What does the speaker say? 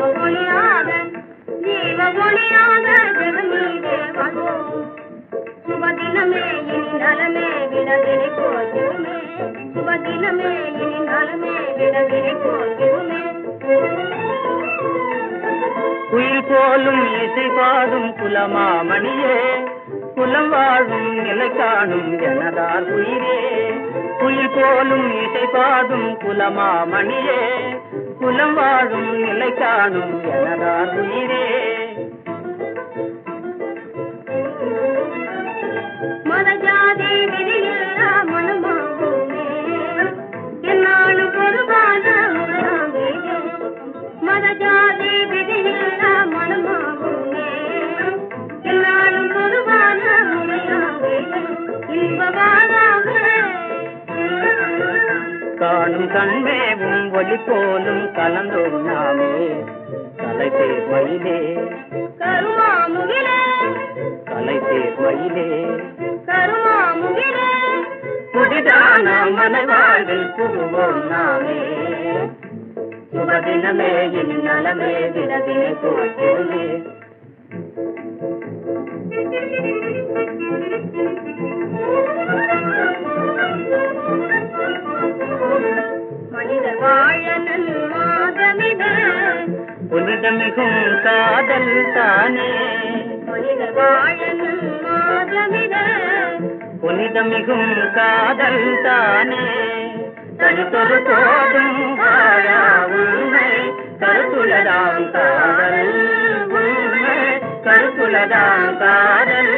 ஒளியாக ஜீவ ஒளியாக ஜெகமீதே வாழ்வோம். சுபதினமே இனி நலமே விடவினை போகிறோமே. சுபதினமே இனி நலமே விடவினை போகிறோமே. குயில் போலும் இசை பாடும் குலமாமணியே, குலம் வாழும் நிலை காணும் எனதார் உயிரே. குயில் போலும் இசை பாடும் குலமாமணியே, குலம் வாழும் நிலை காணும் எனதார் உயிரே. மத ஜாதி விதியில்லா மனமாகுமே, என்னாலும் பொதுவான முறையாகுமே. மத ஜாதி விதியில்லா மனமாகுமே, என்னாலும் பொதுவான முறையாகுமே. இன்பவாராமே காணும் கண்மேவும் ஒளி போலும் கலந்தோம் நாமே. கலை தேர்மையிலே கருமாமுகிலே கலை தேர்மையிலே கருமாமுகிலே புதிதான மனவாழ்வில் புகுவோம் நாமே. சுபதினமே இனி நலமே விடவினை போகிறோமே. மனிதர் வாழனன் மாதமிது புனிதமிகும் காதல் தானே. மனிதர் வாழனன் மாதமிது புனிதமிகும் காதல் தானே. தனித்தொரு போதும் வாழா உண்மை கருத்துளதாம் காதல். உண்மை கருத்துளதாம் காதல்.